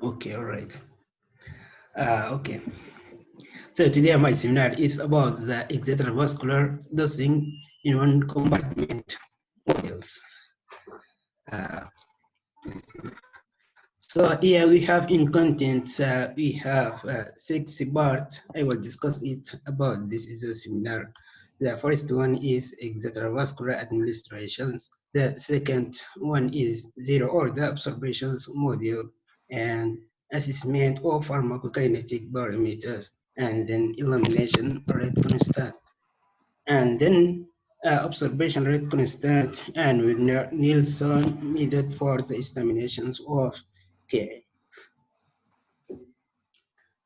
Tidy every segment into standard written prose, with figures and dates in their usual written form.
Okay, all right. Okay. So today my seminar is about the extravascular dosing in one compartment models. So here we have in content, we have 6 parts. I will discuss it about this is a seminar. The first one is extravascular administrations. The second one is zero order observations module and assessment of pharmacokinetic parameters, and then elimination rate constant. And then observation rate constant and with Nielsen method for the estimations of K.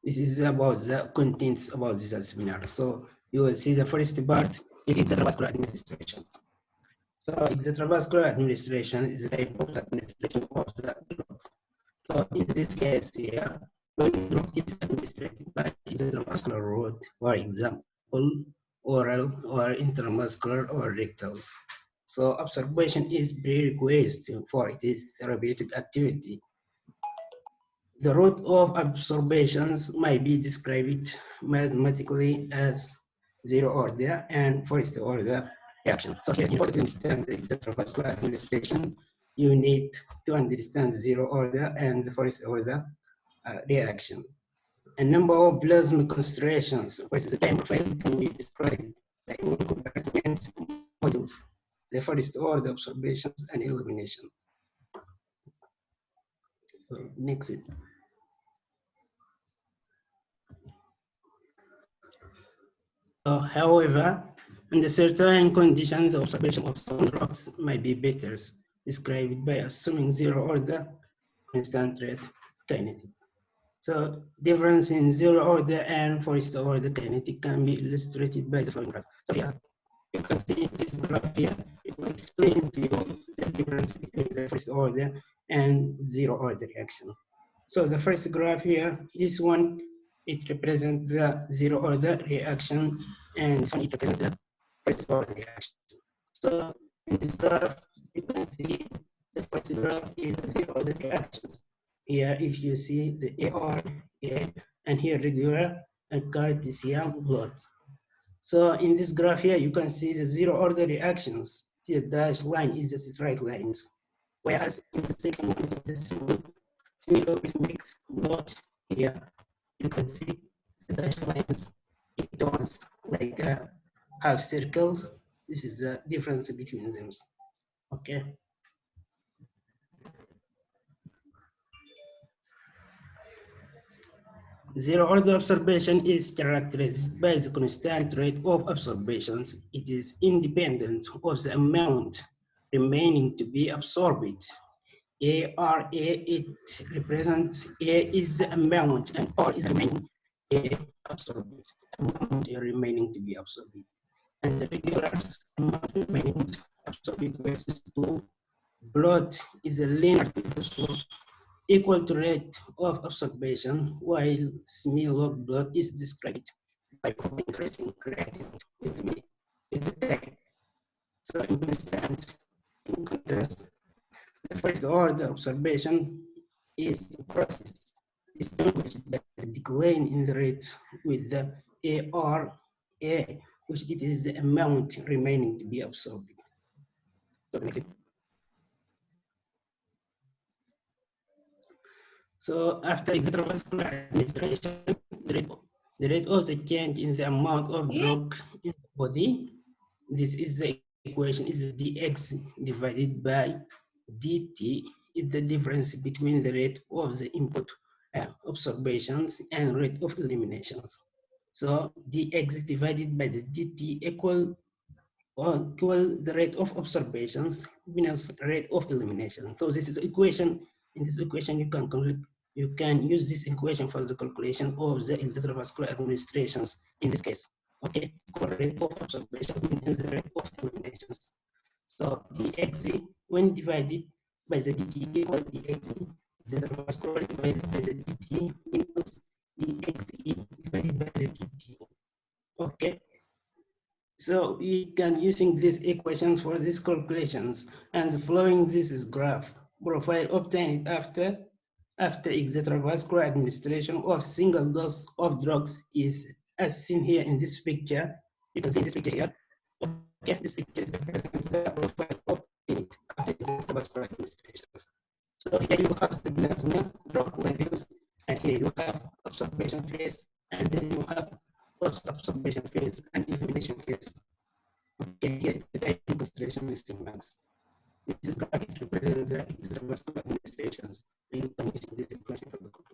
This is about the contents about this seminar. So you will see the first part is extravascular administration. So extravascular administration is the type of administration of the drugs. So in this case here, when the drug is administered by extravascular route, for example, oral or intramuscular or rectals. So observation is prerequisite for its therapeutic activity. The route of observations might be described mathematically as zero order and first order reaction. So here, in order to understand the extravascular administration, you need to understand zero order and the first order reaction. A number of plasma concentrations, which is the time profile, can be described by one compartment models, the first order observations and elimination. So next. However, under certain conditions, the observation of some drugs might be better described by assuming zero order constant rate kinetic. So difference in zero order and first order kinetic can be illustrated by the following graph. So here you can see this graph here. It will explain to you the difference between the first order and zero order reaction. So the first graph here, this one, it represents the zero order reaction, and this one it represents the first order reaction. So in this graph, you can see the first graph is the zero order reactions. Here, if you see the AR, and here regular and Cartesian plot. So in this graph here, you can see the zero order reactions. The dashed line is the straight lines, whereas in the second one, this one, zero with mixed plot here, you can see the dashed lines. It was like half circles. This is the difference between them. Okay. Zero order observation is characterized by the constant rate of observations. It is independent of the amount remaining to be absorbed. ARA, it represents A is the amount and R is the remaining absorbed, amount remaining to be absorbed. And the regular amount remaining absorbed versus 2. Blood is a linear slope equal to rate of observation, while smear blood is described by increasing gradient with the time. So in contrast, the first order observation is the process distinguished by the decline in the rate with the ARA, which it is the amount remaining to be absorbed. So next. So after extravascular administration, the rate of the change in the amount of drug in the body, this is the equation, is dx divided by dt, is the difference between the rate of the input observations and rate of eliminations. So dx divided by the dt equal the rate of observations minus rate of elimination. So this is the equation. In this equation, you can use this equation for the calculation of the extravascular administrations in this case. Okay, equal rate of observation minus the rate of eliminations. So dx when divided by the dt equal dx extravascular divided by the dt minus dxe divided by the dt. Okay. So we can using these equations for these calculations, and following this is graph profile obtained after after extravascular administration of single dose of drugs is as seen here in this picture. You can see this picture here. Okay, this picture represents the profile of it after extravascular administrations. So here you have the plasma drug levels, and here you have absorption phase, and then you have post-absorption phase and elimination phase. Okay, here the time concentration is Cmax. This bracket represents the extravascular administrations. You can use this equation for the group.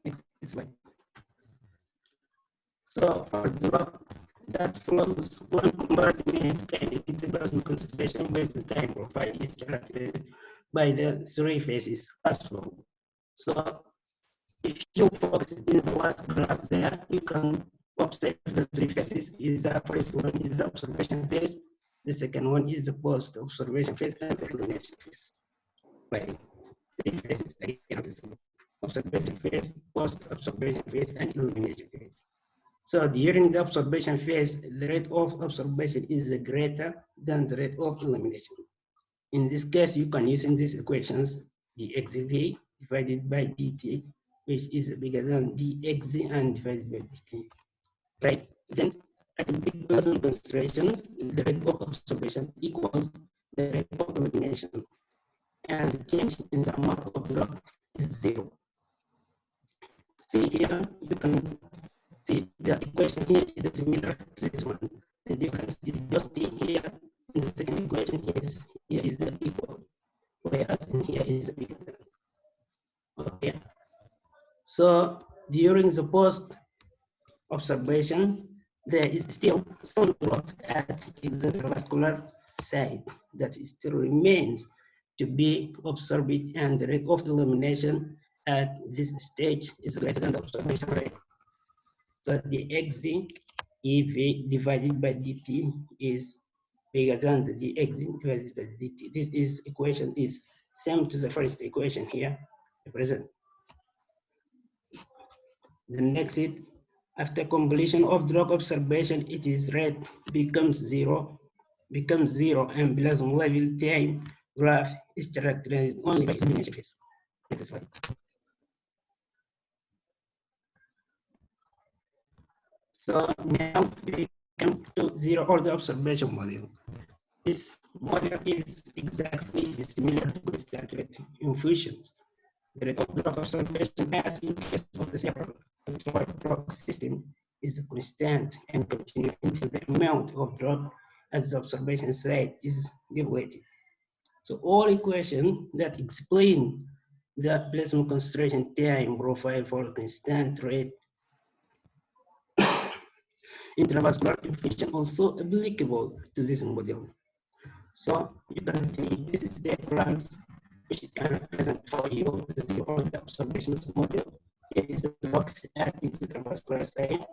Next slide. So for the drug that flows one compartment, its plasma concentration versus time profile is characterized by the three phases as follows. So if you focus in the last graph there, you can observe the three phases. The first one is the observation phase, the second one is the post-observation phase, and the elimination phase. Right. Three phases again: observation phase, post-observation phase, and elimination phase. So during the observation phase, the rate of observation is greater than the rate of elimination. In this case, you can use in these equations dxv divided by dt, which is bigger than dxz and divided by dt. Right? Then at the big plasma concentrations, the rate of observation equals the rate of elimination, and the change in the amount of drug is zero. See here, you can see the equation here is similar to this one. The difference is just here in the second equation here is the equal, whereas in here is the bigger than. Okay. So during the post observation, there is still some drugs at extravascular site that still remains to be observed, and the rate of elimination at this stage is greater than the observation rate. So the xz EV divided by dt is bigger than the dx divided by dt. This equation is same to the first equation here present. The next is after completion of drug observation, it is rate becomes zero, and plasma level time graph is characterized only by elimination phase. Next slide. So now we come to zero order observation model. This model is exactly similar to constant rate infusions. The rate of drug observation, as in case of the separate drug system, is constant and continues until the amount of drug at the observation site is depleted. So all equations that explain the plasma concentration time profile for constant rate intravascular infusion also applicable to this model. So you can see this is diagrams which can present for you the order observations model. Here is the box at intravascular site.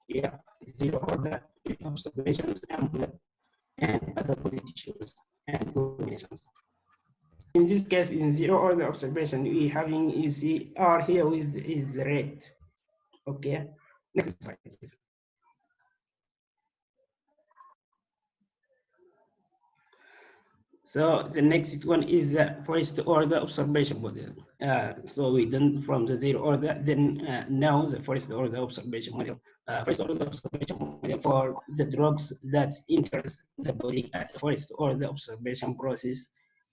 Here is the order observations and other body tissues and eliminations. In this case, in zero order observation, we having, you see R here is the rate. Okay. Next slide, please. So the next one is the first order observation model. So we done from the zero order, then now the first order observation model. First order observation model for the drugs that enter the body at first order observation process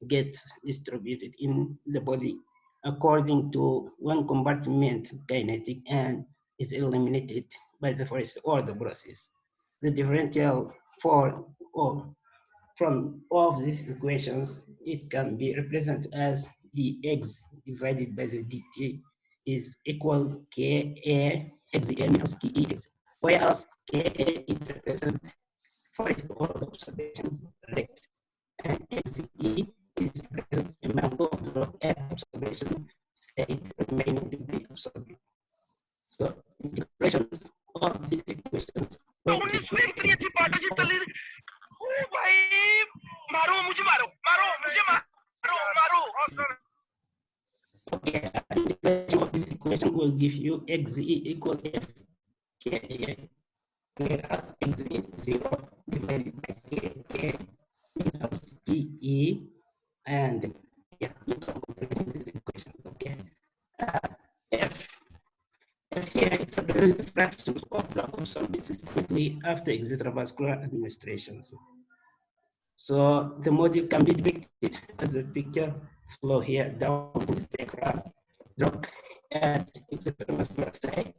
get distributed in the body according to one compartment kinetic and is eliminated by the first order process. The differential for from all of these equations, it can be represented as dx divided by the dt is equal ka xm minus kex, whereas ka is represent first order observation rate, and xe is represent amount of drug at observation state remaining to be observed. So integrations of these equations. Okay, integration of this equation will give you xe equal f ka, whereas xe is 0 divided by k minus ke And yeah, you can comprehend these equations. Okay. F here it represents the fractions of drug absorbed systemically after extravascular administrations. So the model can be depicted as a picture flow here down this diagram. Drug at extravascular site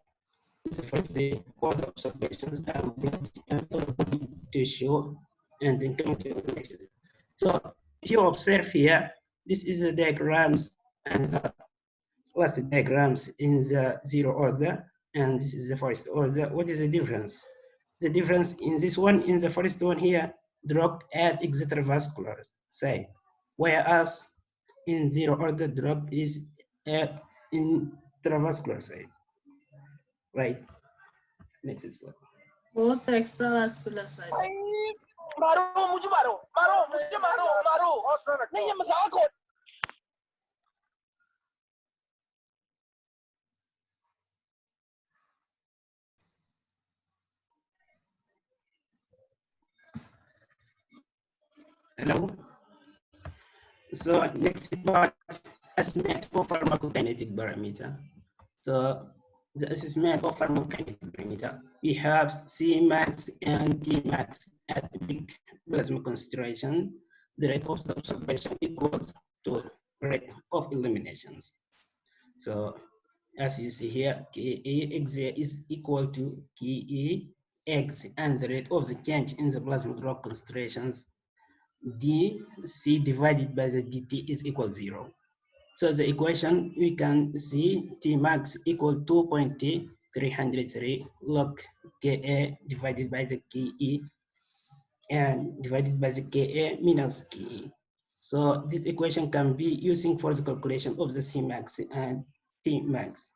is the first order observations and blood and other body tissue and then chemical information. So if you observe here, this is the diagrams and the last diagrams in the zero order, and this is the first order. What is the difference? The difference in this one, in the first one here, drug at extravascular side, whereas in zero order drug is at intravascular side. Right. Next slide. Both extravascular side. Hello. So next part, assessment for pharmacokinetic parameter. So the assessment of pharmacokinetic parameter, we have Cmax and Tmax at big plasma concentration. The rate of the absorption equals to rate of eliminations. So as you see here, KAXA is equal to KAX, and the rate of the change in the plasma drug concentrations dC divided by the dt is equal 0. So the equation we can see T max equal 2.303 log Ka divided by the Ke and divided by the Ka minus Ke. So this equation can be using for the calculation of the C max and T max.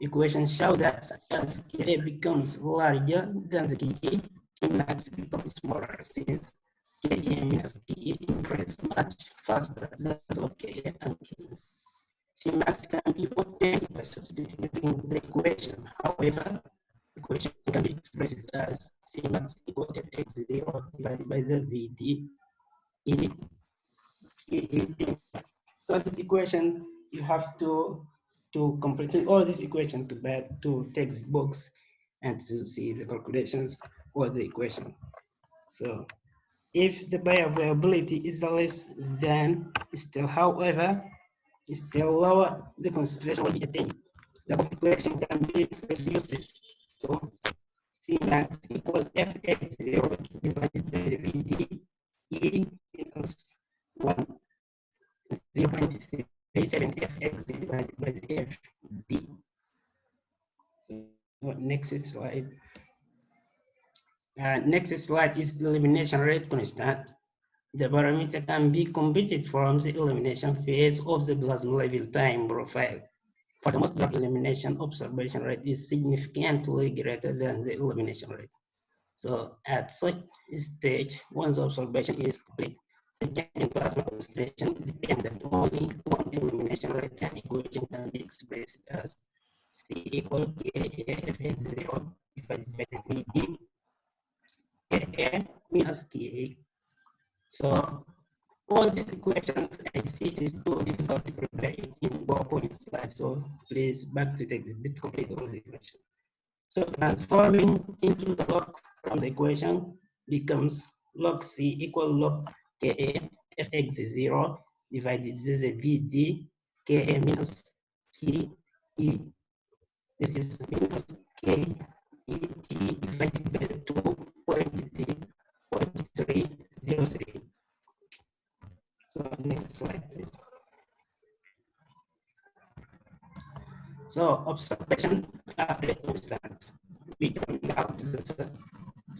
Equation show that as Ka becomes larger than the Ke, T max becomes smaller since Ka minus Ke increase much faster than log Ka and Ke. Cmax can be obtained by substituting in the equation. However, the equation can be expressed as Cmax equal to Fx0 divided by the Vd E Tmax. So this equation, you have to complete all this equation to textbooks and to see the calculations or the equation. So if the bioavailability is less than still, however, still lower, the concentration will be attained. The equation can be reduced to C max equal Fx0 divided by the Vd E minus 1 0.37 Fx divided by the Fd. So next slide. Next slide is elimination rate constant. The parameter can be computed from the elimination phase of the plasma level time profile. For the most drug elimination, observation rate is significantly greater than the elimination rate. So at such stage, once observation is complete, the change in plasma concentration dependent only on elimination rate, and equation can be expressed as C equal KAFX0 divided by the VD KA minus KA. So all these equations, I see it is too difficult to prepare it in PowerPoint slides. So please back to the exhibit, complete all the equation. So transforming into the log from the equation becomes log C equal log Ka Fx0 divided with the Vd Ka minus Ke. This is minus Ke divided by 2.303. So next slide, please. So observation rate constant. We come now to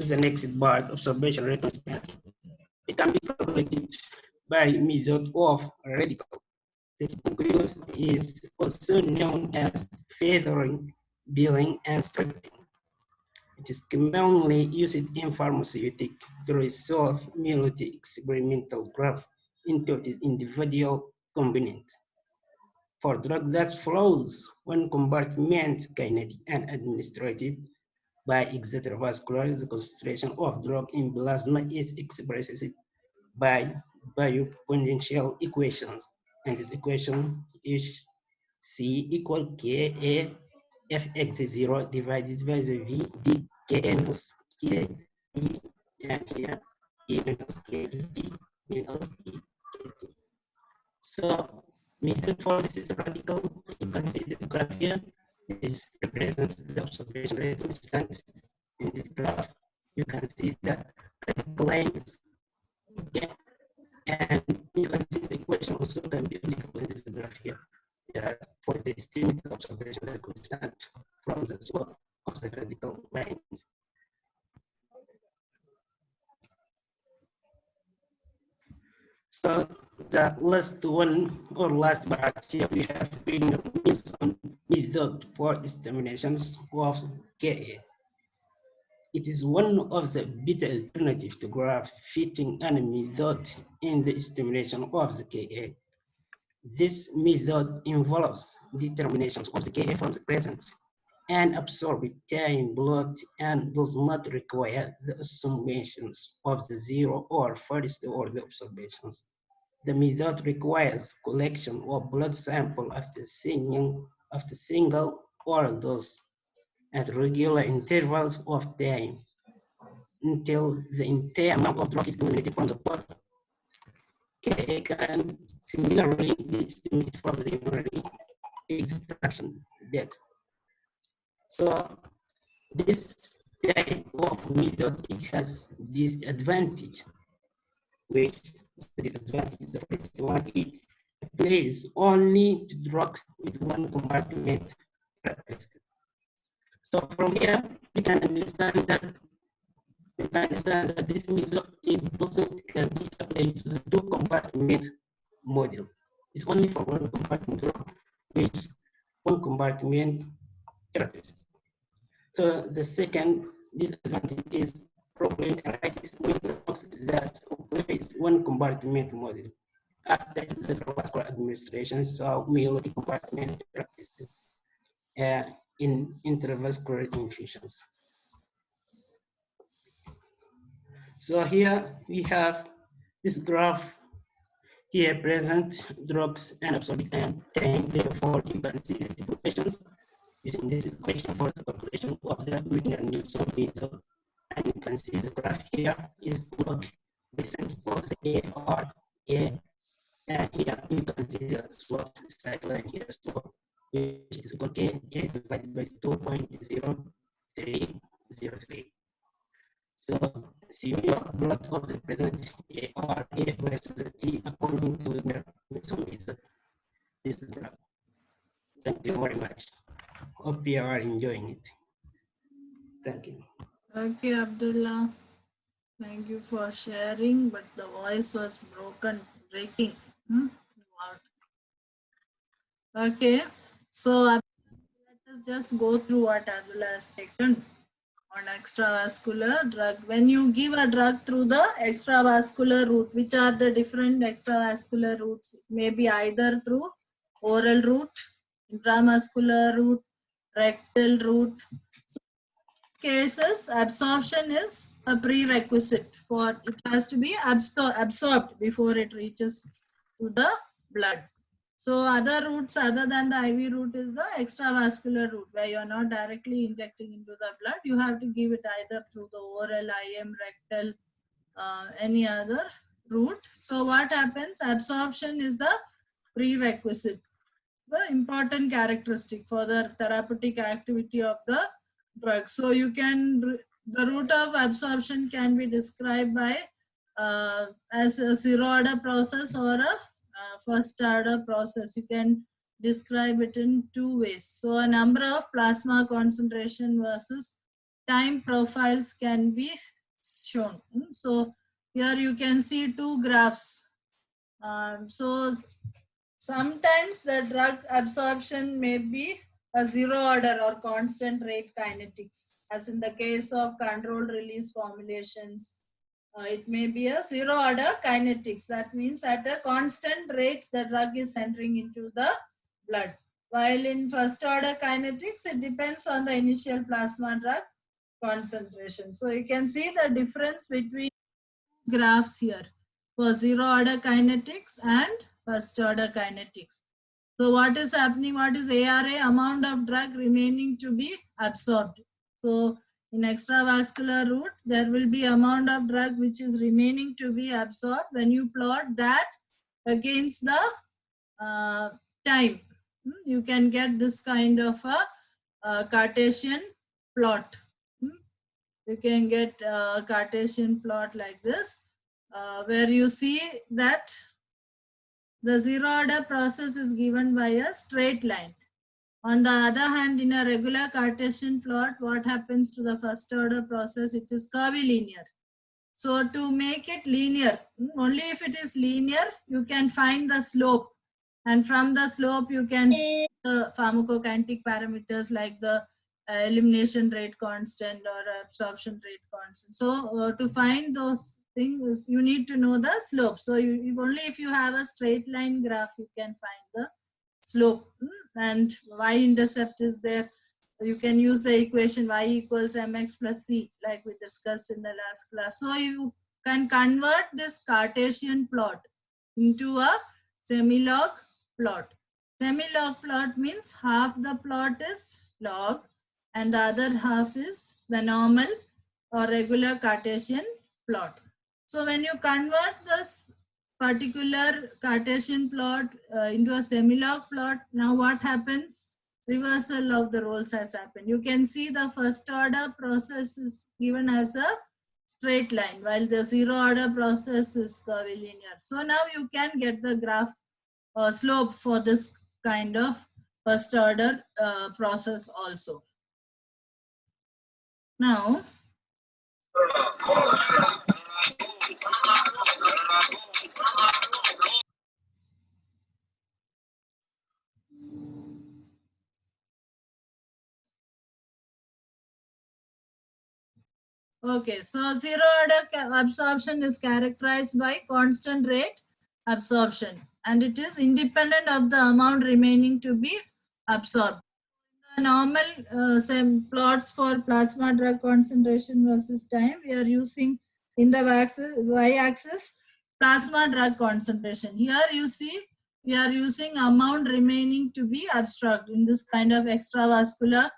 the next part, observation rate constant. It can be calculated by method of radical. The technical use is also known as feathering, billing, and stripping. It is commonly used in pharmaceutics to resolve multi-experimental graph into its individual components. For drug that flows one compartment kinetic and administered by extravascular, the concentration of drug in plasma is expressed by biopotential equations. And this equation is C equal K A Fx0 divided by the V D K minus K E, and here E minus K E D minus E K T. So method for this is radical. You can see this graph here. This represents the observation rate constant. In this graph, you can see the radical lines. Okay. And you can see the equation also can be applicable in this graph here. For the estimated observation rate constant from the slope of the radical lines. So the last one or last part here we have been some method for estimations of Ka. It is one of the better alternatives to graph fitting any method in the estimation of the Ka. This method involves determinations of the Ka from the present and absorbed time blood and does not require the assumptions of the zero or first order observations. The method requires collection of blood sample after single oral dose at regular intervals of time until the entire amount of drug is eliminated from the blood. Ka can similarly be estimated from the urinary extraction data. So this type of method, it has disadvantage, which the disadvantage is the first one. It applies only to drug with one compartment characteristic. So from here, we can understand that this method, it doesn't can be applied to the two compartment model. It's only for one compartment drug with one compartment characteristic. So the second disadvantage is problem arises when drugs that operates one compartment model after the vascular administration, so multi-compartment practices in intravascular infusions. So here we have this graph here present drugs and absorbed time. Therefore, you can see these equations using this equation for the calculation of the Wagner-Nansen method. And you can see the graph here is log descent of the AR, A, and here you can see the slope, straight line here, slope, which is equal to A divided by 2.0303. So assuming your blood of the present AR, A versus the T according to Wagner-Nansen method. This is the graph. Thank you very much. Hope you are enjoying it. Thank you. Okay, Abdullah. Thank you for sharing, but the voice was breaking. Okay, so let us just go through what Abdullah has taken on extravascular drug. When you give a drug through the extravascular route, which are the different extravascular routes? It may be either through oral route, intramuscular route, rectal route. So in cases, absorption is a prerequisite for it has to be absorbed before it reaches to the blood. So other routes other than the IV route is the extravascular route, where you are not directly injecting into the blood. You have to give it either through the oral, IM, rectal, any other route. So what happens? Absorption is the prerequisite, the important characteristic for the therapeutic activity of the drug. So you can, the route of absorption can be described by as a zero order process or a first order process. You can describe it in two ways. So a number of plasma concentration versus time profiles can be shown. So here you can see two graphs. So sometimes the drug absorption may be a zero order or constant rate kinetics, as in the case of controlled release formulations. It may be a zero order kinetics. That means at a constant rate the drug is entering into the blood. While in first order kinetics, it depends on the initial plasma drug concentration. So you can see the difference between graphs here. for zero order kinetics and first order kinetics. So what is happening? What is ARA? Amount of drug remaining to be absorbed. So in extravascular route, there will be amount of drug which is remaining to be absorbed. When you plot that against the time, you can get this kind of a Cartesian plot. You can get a Cartesian plot like this, where you see that the zero order process is given by a straight line. On the other hand, in a regular Cartesian plot, what happens to the first order process? It is curvilinear. So to make it linear, only if it is linear, you can find the slope. And from the slope, you can the pharmacokinetic parameters like the elimination rate constant or absorption rate constant. So to find those things, you need to know the slope. So only if you have a straight line graph, you can find the slope. And y-intercept is there. You can use the equation y equals mx plus c like we discussed in the last class. So you can convert this Cartesian plot into a semi-log plot. Semi-log plot means half the plot is log and the other half is the normal or regular Cartesian plot. So when you convert this particular Cartesian plot into a semi-log plot, now what happens? Reversal of the roles has happened. You can see the first order process is given as a straight line while the zero order process is curvilinear. So now you can get the graph slope for this kind of first order process also. Now, okay, so zero order absorption is characterized by constant rate absorption and it is independent of the amount remaining to be absorbed. The normal same plots for plasma drug concentration versus time, we are using in the y-axis plasma drug concentration. Here you see we are using amount remaining to be absorbed in this kind of extravascular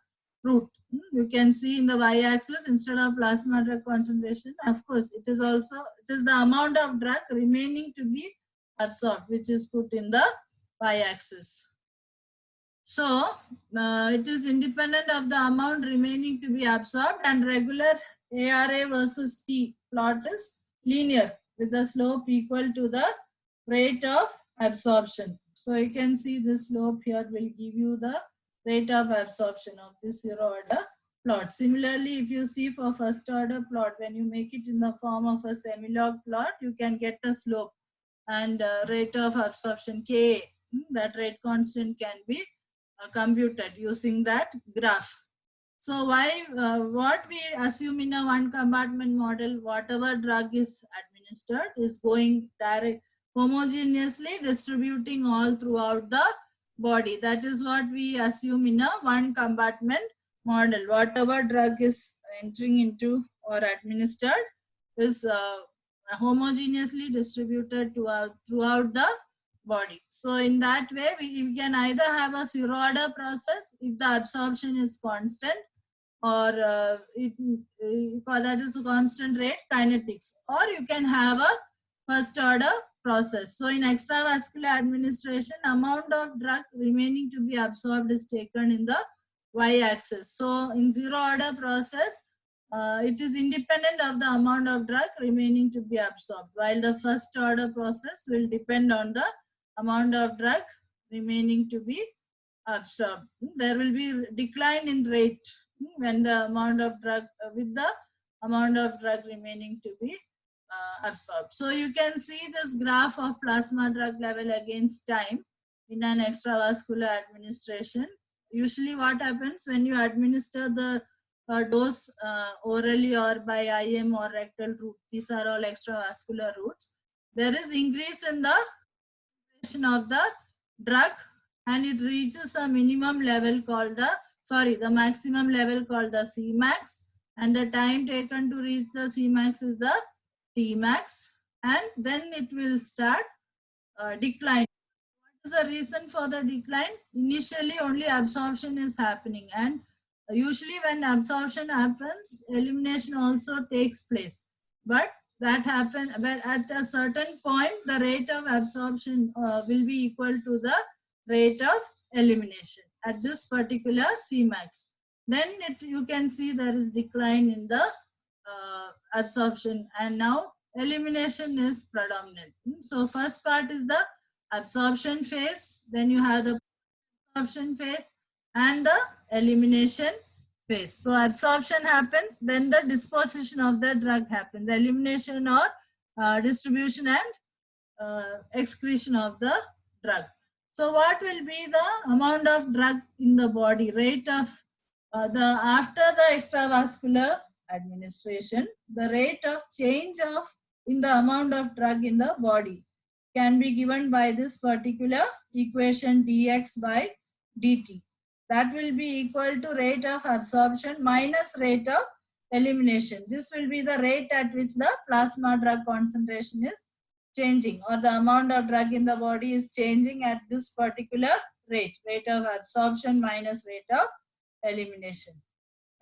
route. You can see in the y-axis instead of plasma drug concentration, of course it is the amount of drug remaining to be absorbed which is put in the y-axis. So it is independent of the amount remaining to be absorbed and regular ARA versus T plot is linear with the slope equal to the rate of absorption. So you can see this slope here will give you the rate of absorption of this zero order plot. Similarly, if you see for first order plot, when you make it in the form of a semi-log plot, you can get a slope and rate of absorption Ka. That rate constant can be computed using that graph. So what we assume in a one compartment model, whatever drug is administered is going direct homogeneously distributing all throughout the body. That is what we assume in a one compartment model. Whatever drug is entering into or administered is homogeneously distributed throughout the body. So in that way, we can either have a zero order process if the absorption is constant, or that is a constant rate kinetics, or you can have a first order process. So in extravascular administration, amount of drug remaining to be absorbed is taken in the y-axis. So in zero order process, it is independent of the amount of drug remaining to be absorbed, while the first order process will depend on the amount of drug remaining to be absorbed. There will be decline in rate when the amount of drug with the amount of drug remaining to be absorbed. So you can see this graph of plasma drug level against time in an extravascular administration. Usually what happens when you administer the dose orally or by IM or rectal route, these are all extravascular routes, there is increase in the of the drug and it reaches a minimum level called the maximum level called the Cmax, and the time taken to reach the Cmax is the Tmax, and then it will start decline. What is the reason for the decline? Initially only absorption is happening, and usually when absorption happens, elimination also takes place. But that happens, but at a certain point, the rate of absorption will be equal to the rate of elimination at this particular Cmax. Then you can see there is decline in the absorption, and now elimination is predominant. So first part is the absorption phase, then you have the absorption phase and the elimination phase. So absorption happens, then the disposition of the drug happens, elimination or distribution and excretion of the drug. So what will be the amount of drug in the body, rate of after the extravascular administration, the rate of change of in the amount of drug in the body can be given by this particular equation dx by dt. That will be equal to rate of absorption minus rate of elimination. This will be the rate at which the plasma drug concentration is changing, or the amount of drug in the body is changing at this particular rate of absorption minus rate of elimination.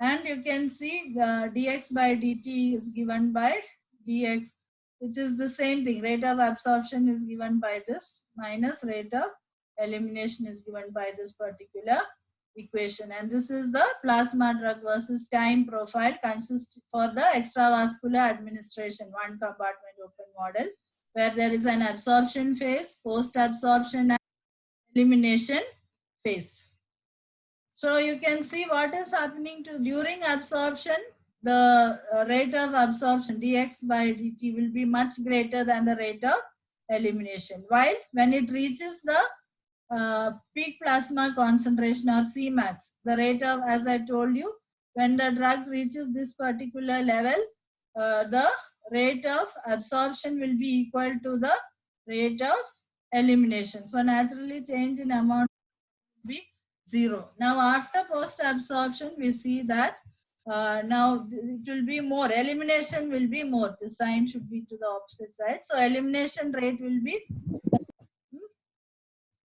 And you can see the dx by dt is given by dx, which is the same thing. Rate of absorption is given by this minus rate of elimination is given by this particular equation. And this is the plasma drug versus time profile consist for the extravascular administration, one compartment open model, where there is an absorption phase, post-absorption and elimination phase. So you can see what is happening during absorption. The rate of absorption dx by dt will be much greater than the rate of elimination. While when it reaches the peak plasma concentration or Cmax, the rate of, as I told you, when the drug reaches this particular level, the rate of absorption will be equal to the rate of elimination. So naturally change in amount will be 0. Now after post absorption, we see that now it will be more, elimination will be more. The sign should be to the opposite side. So elimination rate will be.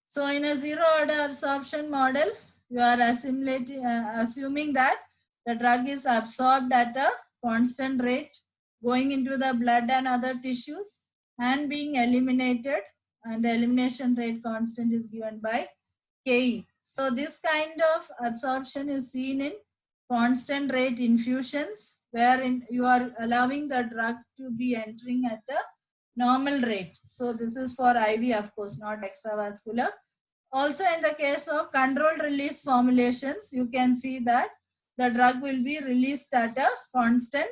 So in a zero order absorption model, you are assuming that the drug is absorbed at a constant rate, going into the blood and other tissues and being eliminated, and the elimination rate constant is given by Ke. So this kind of absorption is seen in constant rate infusions, wherein you are allowing the drug to be entering at a normal rate. So this is for IV, of course, not extravascular. Also in the case of controlled release formulations, you can see that the drug will be released at a constant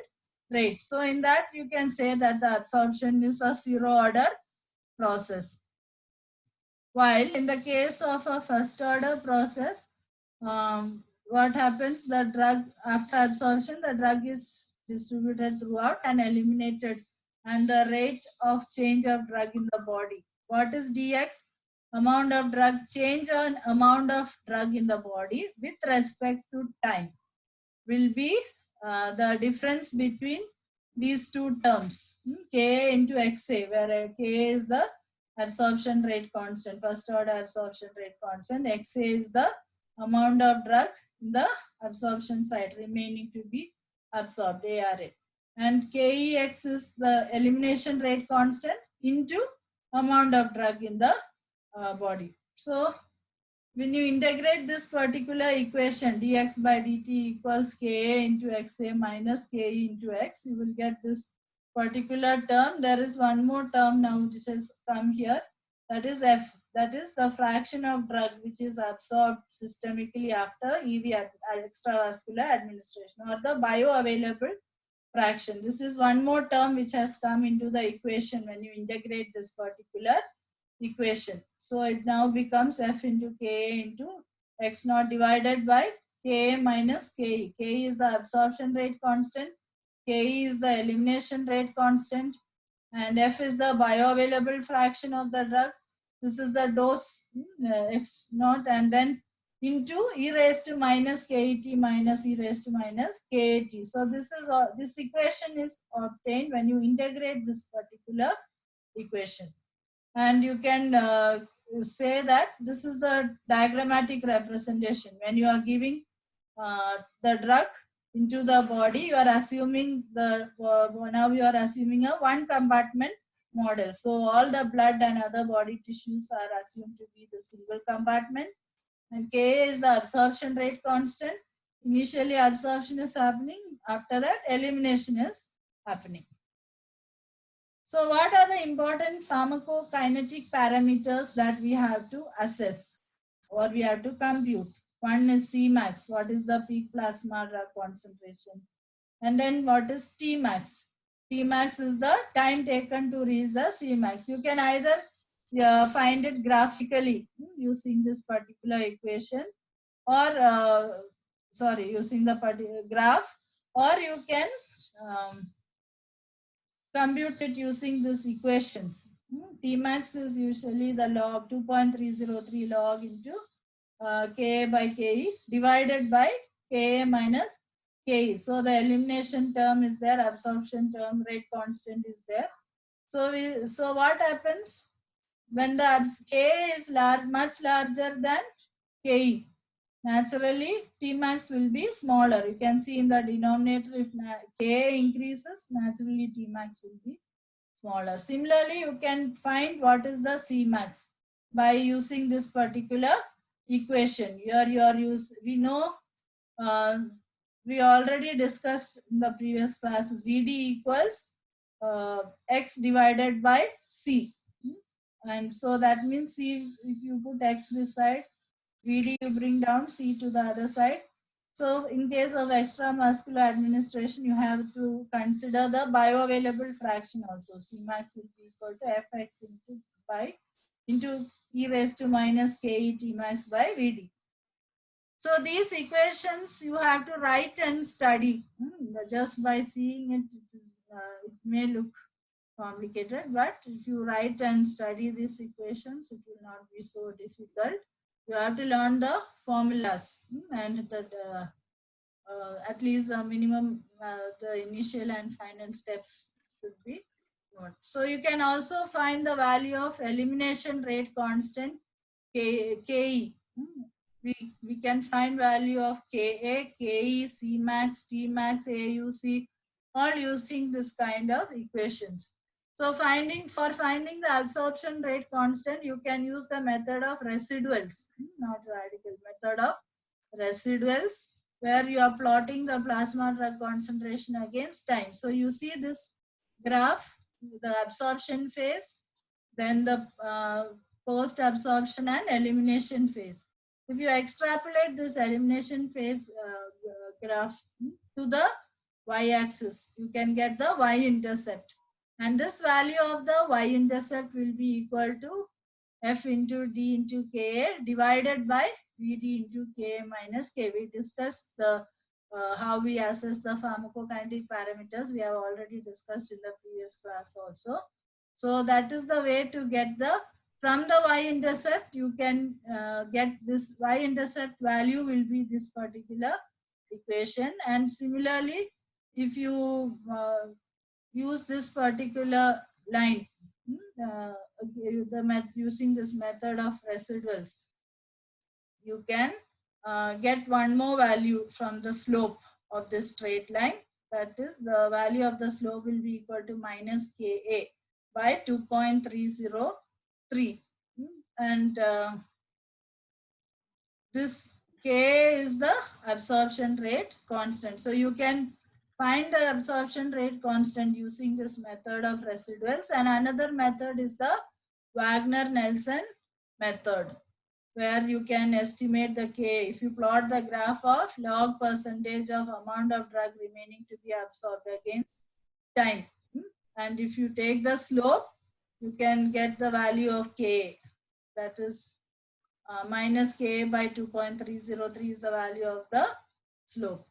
rate. So in that you can say that the absorption is a zero order process. While in the case of a first order process, what happens, the drug after absorption, the drug is distributed throughout and eliminated, and the rate of change of drug in the body. What is dx? Amount of drug, change on amount of drug in the body with respect to time will be the difference between these two terms, Ka into Xa, where Ka is the absorption rate constant, first order absorption rate constant, Xa is the amount of drug in the absorption site remaining to be absorbed, ARA. And Kex is the elimination rate constant into amount of drug in the body. So when you integrate this particular equation, dx by dt equals Ka into Xa minus Ke into X, you will get this particular term. There is one more term now which has come here, that is F, that is the fraction of drug which is absorbed systemically after EV extravascular administration, or the bioavailable fraction. This is one more term which has come into the equation when you integrate this particular equation. So it now becomes F into Ka into X naught divided by Ka minus Ke. Ke is the absorption rate constant, Ke is the elimination rate constant, and F is the bioavailable fraction of the drug. This is the dose X naught, and then into e raised to minus Ket minus e raised to minus Ket. So this is this equation is obtained when you integrate this particular equation. And you can say that this is the diagrammatic representation. When you are giving the drug into the body, you are assuming now you are assuming a one compartment model. So all the blood and other body tissues are assumed to be the single compartment, and Ka is the absorption rate constant. Initially absorption is happening, after that elimination is happening. So what are the important pharmacokinetic parameters that we have to assess or we have to compute? One is Cmax, what is the peak plasma drug concentration? And then what is Tmax? Tmax is the time taken to reach the Cmax. You can either find it graphically using this particular equation, or using the particular graph, or you can compute it using these equations. Tmax is usually the log 2.303 log into Ka by Ke divided by Ka minus Ke. So the elimination term is there, absorption term, rate constant is there. So what happens when the Ka is much larger than Ke? Naturally, Tmax will be smaller. You can see in the denominator, if Ka increases, naturally Tmax will be smaller. Similarly, you can find what is the Cmax by using this particular equation. Here we know, we already discussed in the previous classes, Vd equals x divided by C. And so that means C, if you put x this side, Vd you bring down, C to the other side. So in case of extramuscular administration, you have to consider the bioavailable fraction also. Cmax will be equal to Fx into e raised to minus Ke Tmax by Vd. So these equations you have to write and study. Just by seeing it, it may look complicated, but if you write and study these equations, it will not be so difficult. You have to learn the formulas and that at least the minimum, the initial and final steps should be known. So you can also find the value of elimination rate constant Ke. We can find value of Ka, Ke, Cmax, Tmax, AUC, all using this kind of equations. So for finding the absorption rate constant, you can use the method of residuals, not radical, method of residuals, where you are plotting the plasma drug concentration against time. So you see this graph, the absorption phase, then the post-absorption and elimination phase. If you extrapolate this elimination phase graph to the y-axis, you can get the y-intercept. And this value of the y-intercept will be equal to F into D into Ka divided by Vd into Ka minus K. We discussed the how we assess the pharmacokinetic parameters. We have already discussed in the previous class also. So that is the way to get the, from the y-intercept, you can get this y-intercept value will be this particular equation. And similarly, if you use this particular line, using this method of residuals, you can get one more value from the slope of this straight line. That is, the value of the slope will be equal to minus Ka by 2.303. And this Ka is the absorption rate constant. So you can find the absorption rate constant using this method of residuals. And another method is the Wagner-Nansen method, where you can estimate the K. If you plot the graph of log percentage of amount of drug remaining to be absorbed against time, and if you take the slope, you can get the value of K. That is minus Ka by 2.303 is the value of the slope.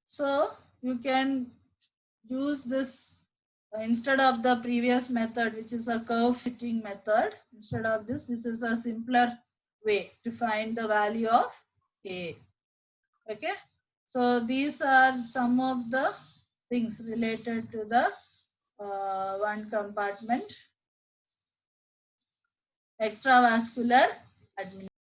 So you can use this instead of the previous method, which is a curve fitting method. Instead of this is a simpler way to find the value of Ka. Okay. So these are some of the things related to the one compartment. extravascular